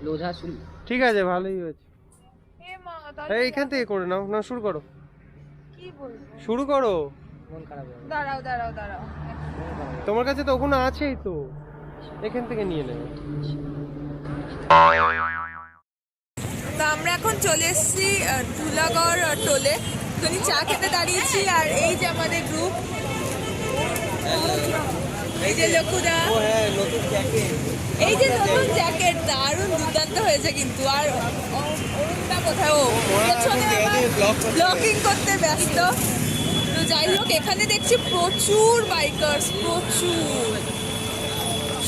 লোধাশুলি। ঠিক আছে, ভালোই হয়েছে। এইখান থেকে করে নাও না, শুরু করো। কি বলবো, শুরু করো। মন খারাপ হবে। দাঁড়াও দাঁড়াও দাঁড়াও। তোমার কাছে তো ওখানে আছেই তো, এখান থেকে নিয়ে নেবে। তো আমরা এখন চলে এসেছি ধুলাগড় টোলে, ওখানে চা খেতে দাঁড়িয়েছি। আর এই যে আমাদের গ্রুপ, এই যে লকুদা, এই যে নতুন জ্যাকেট দারুণ দুর্দান্ত হয়েছে কিন্তু। আর অরুণদা কোথায়, ও পেছনে ব্লগিং করতে ব্যস্ত। তো যাই হোক, এখানে দেখছি প্রচুর বাইকার্স, প্রচুর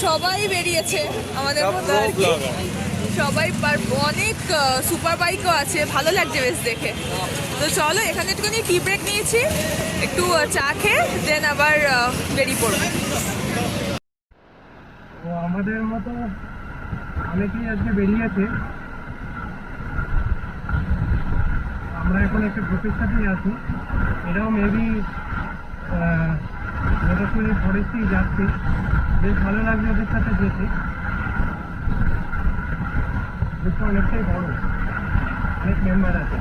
সবাই বেরিয়েছে আমাদের মতো আর কি। সবাই অনেক সুপার বাইকও আছে, ভালো লাগছে বেশ দেখে। তো চলো, এখানে একটুখানি টি ব্রেক নিয়েছি, একটু চা খেয়ে দেন আবার বেরিয়ে পড়বো। আমাদের মতো অনেকেই আজকে বেরিয়েছে। আমরা এখন একটা গ্রুপের সাথেই আছি, এটাও মেবি লোধাশুলি ফরেস্টেই যাচ্ছে। বেশ ভালো লাগছে ওদের সাথে যেতে। গ্রুপটা অনেকটাই বড়, অনেক মেম্বার আছে।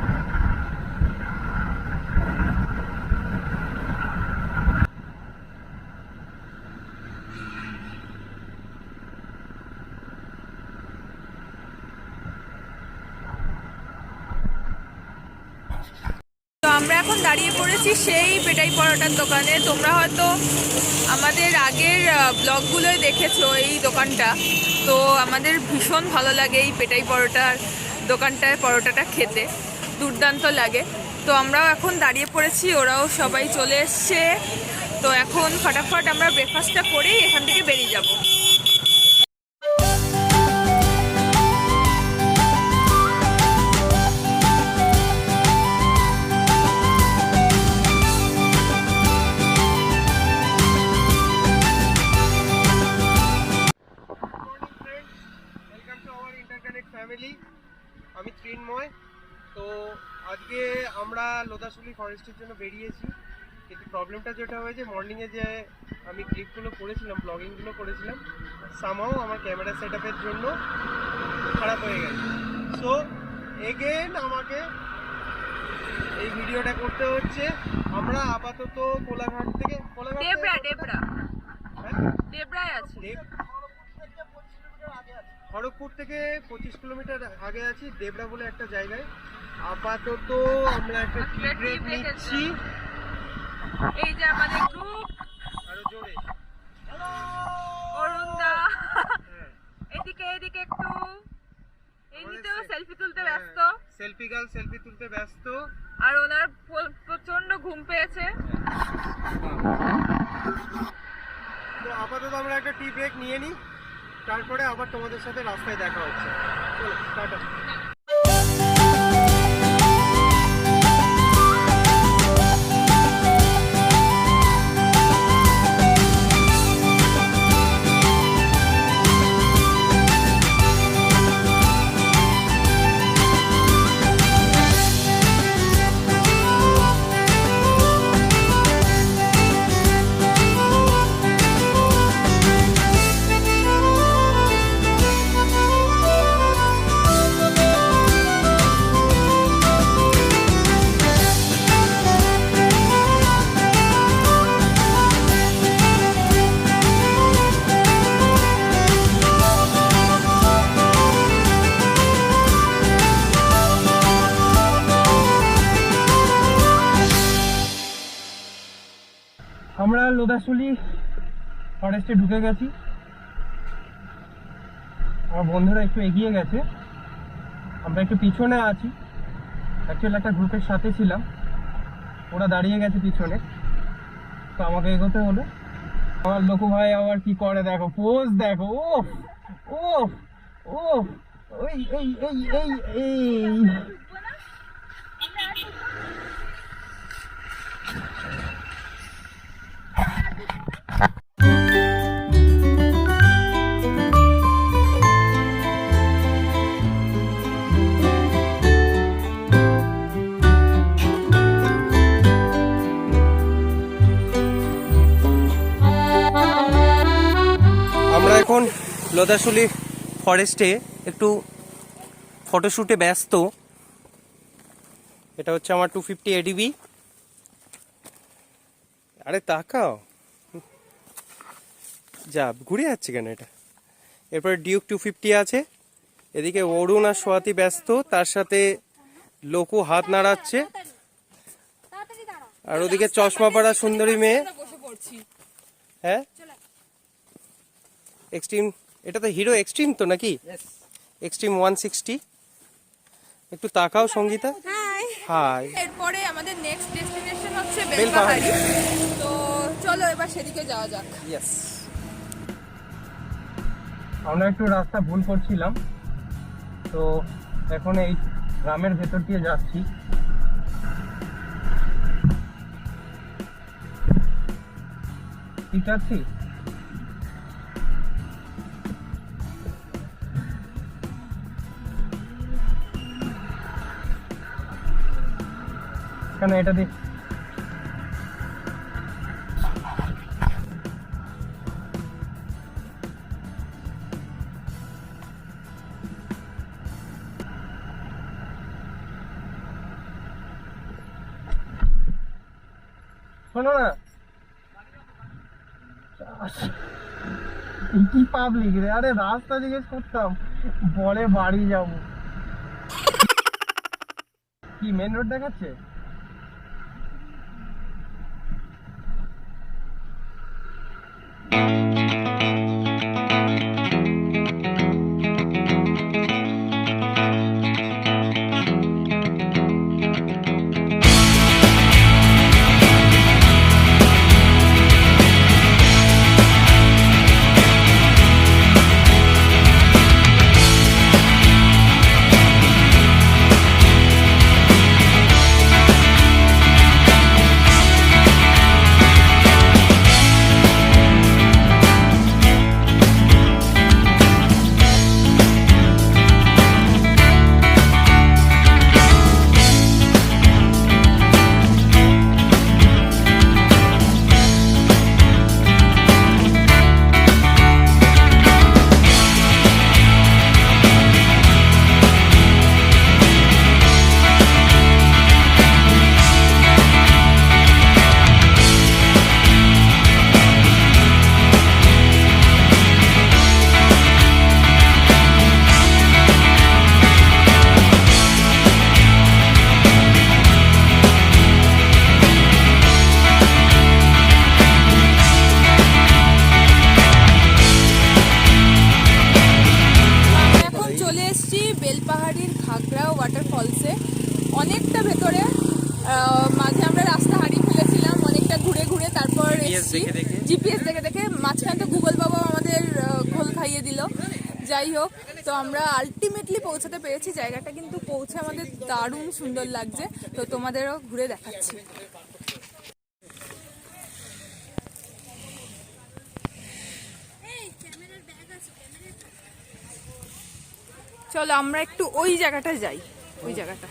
তো আমরা এখন দাঁড়িয়ে পড়েছি সেই পেটাই পরোটার দোকানে। তোমরা হয়তো আমাদের আগের ব্লগগুলোয় দেখেছো এই দোকানটা। তো আমাদের ভীষণ ভালো লাগে এই পেটাই পরোটার দোকানটায় পরোটাটা খেতে, দুর্দান্ত লাগে। তো আমরাও এখন দাঁড়িয়ে পড়েছি, ওরাও সবাই চলে এসছে। তো এখন ফটাফট আমরা ব্রেকফাস্টটা করেই এখান থেকে বেরিয়ে যাব। আমি তৃণময়। তো আজকে আমরা লোধাশুলি ফরেস্টের জন্য বেরিয়েছি, কিন্তু প্রবলেমটা যেটা হয়েছে, মর্নিংয়ে যে আমি ক্লিপগুলো করেছিলাম, ব্লগিংগুলো করেছিলাম, সামহাও আমার ক্যামেরা সেট আপের জন্য খারাপ হয়ে গেছে। সো এগেন আমাকে এই ভিডিওটা করতে হচ্ছে। আমরা আপাতত কোলাঘাট থেকে খড়গপুর থেকে 25 কিলোমিটার আগে আছি, দেবরা বলে একটা জায়গায়। আপাতত আমরা একটা টি ব্রেক নিচ্ছি। এই যে আমাদের গ্রুপ, আরো জোরে অরুণদা এদিকে এদিকে একটু, এই নিতেও সেলফি তুলতে ব্যস্ত, সেলফি গার্ল সেলফি তুলতে ব্যস্ত। আর ওনার প্রচন্ড ঘুম পেয়েছে। তো আপাতত আমরা একটা টি ব্রেক নিয়ে নিই, তারপরে আবার তোমাদের সাথে রাস্তায় দেখা হচ্ছে। চলো টাটা। আমরা লোধাশুলি ফরেস্টে ঢুকে গেছি। আমার বন্ধুরা একটু এগিয়ে গেছে, আমরা একটু পিছনে আছি। অ্যাকচুয়ালি একটা গ্রুপের সাথে ছিলাম, ওরা দাঁড়িয়ে গেছে পিছনে, তো আমাকে এগোতে হলো। আমার লোকু ভাই আবার কি করে দেখো, পোজ দেখো। ও ও ও ওই এই এই এই এই আমরা এখন লোধাশুলি ফরেস্টে একটু ফটোশ্যুটে ব্যস্ত। এটা হচ্ছে আমার 250 এডিবি। আরে তাকাও, যা ঘুরে যাচ্ছে কেন এটা। এরপরে ডিউক 250 আছে। এদিকে অরুণ আর সোয়াতি ব্যস্ত, তার সাথে লোকু হাত নাড়াচ্ছে। আর ওদিকে চশমা পরা সুন্দরী মেয়ে। হ্যাঁ এক্সট্রিম, এটা তো হিরো এক্সট্রিম তো নাকি? এক্সট্রিম 160। একটু তাকাও সঙ্গীতা। হাই। এরপরে আমাদের নেক্সট ডেস্টিনেশন হচ্ছে বেলপাহাড়ি। তো চলো এবার সেদিকে যাওয়া যাক। ইয়েস, আমরা একটু রাস্তা ভুল করছিলাম, তো এখন এই গ্রামের ভেতর দিয়ে যাচ্ছি। ঠিক আছে, কেন এটা দেখ। শোনো না, কি পাবলিক রে, আরে রাস্তা জিজ্ঞেস করতাম, বলে বাড়ি যাবো। কি মেন রোড দেখাচ্ছে? বেলপাহাড়ির ঘাগরা ওয়াটারফলসে, অনেকটা ভেতরে। মাঝে আমরা রাস্তা হারিয়ে ফেলেছিলাম অনেকটা ঘুরে ঘুরে, তারপর জিপিএস দেখে দেখে। মাঝখানে তো গুগল বাবা আমাদের ঘোল খাইয়ে দিল। যাই হোক, তো আমরা আলটিমেটলি পৌঁছাতে পেরেছি। জায়গাটা কিন্তু পৌঁছে আমাদের দারুণ সুন্দর লাগছে, তো তোমাদেরও ঘুরে দেখাচ্ছি। চলো আমরা একটু ওই জায়গাটা যাই, ওই জায়গাটা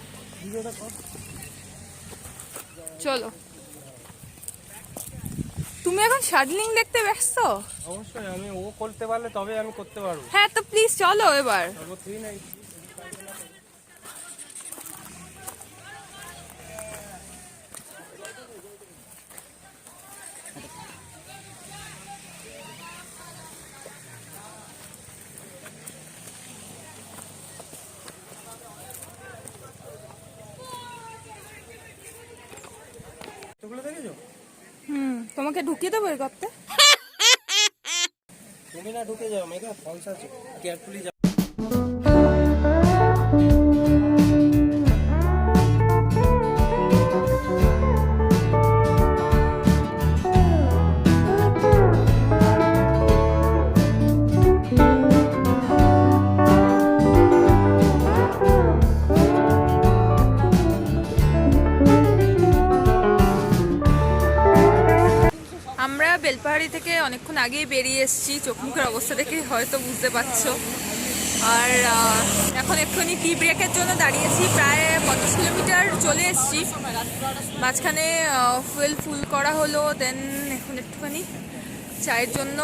চলো। তুমি এখন শাডলিং দেখতে ব্যস্ত? অবশ্যই, আমি ও করতে পারলে তবে আমি করতে পারবো। হ্যাঁ তো প্লিজ চলো এবার। তোমাকে ঢুকিয়ে দেবো এর করতে? তুমি না ঢুকে যাও, মেঘা ফলস আছে, কেয়ারফুলি যাও। আমরা বেলপাহাড়ি থেকে অনেকক্ষণ আগেই বেরিয়ে এসেছি, চোখ মুখের অবস্থা দেখে হয়তো বুঝতে পারছো। আর এখন এক্ষুনি টি ব্রেকের জন্য দাঁড়িয়েছি। প্রায় 50 কিলোমিটার চলে এসেছি। মাঝখানে ফুয়েল ফুল করা হলো, দেন এখন একটুখানি চায়ের জন্য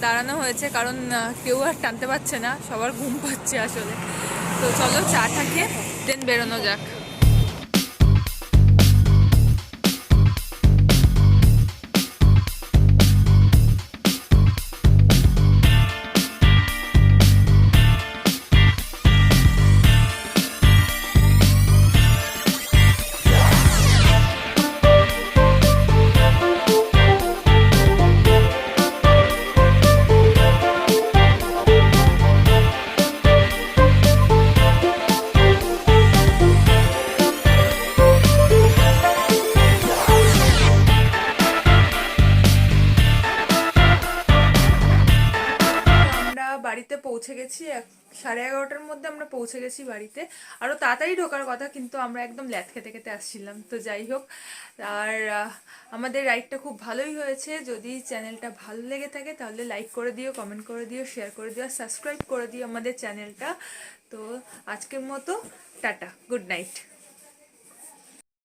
দাঁড়ানো হয়েছে, কারণ কেউ আর টানতে পারছে না, সবার ঘুম পাচ্ছে আসলে। তো চলো চাটা খেয়ে দেন বেরোনো যাক। বাড়িতে পৌঁছে গেছি 11:30টার মধ্যে আমরা পৌঁছে গেছি বাড়িতে। আরও তাড়াতাড়ি ঢোকার কথা, কিন্তু আমরা একদম ল্যাথ খেতে খেতে আসছিলাম। তো যাই হোক, আর আমাদের রাইডটা খুব ভালোই হয়েছে। যদি চ্যানেলটা ভালো লেগে থাকে তাহলে লাইক করে দিও, কমেন্ট করে দিও, শেয়ার করে দিও, সাবস্ক্রাইব করে দিও আমাদের চ্যানেলটা। তো আজকের মতো টাটা, গুড নাইট।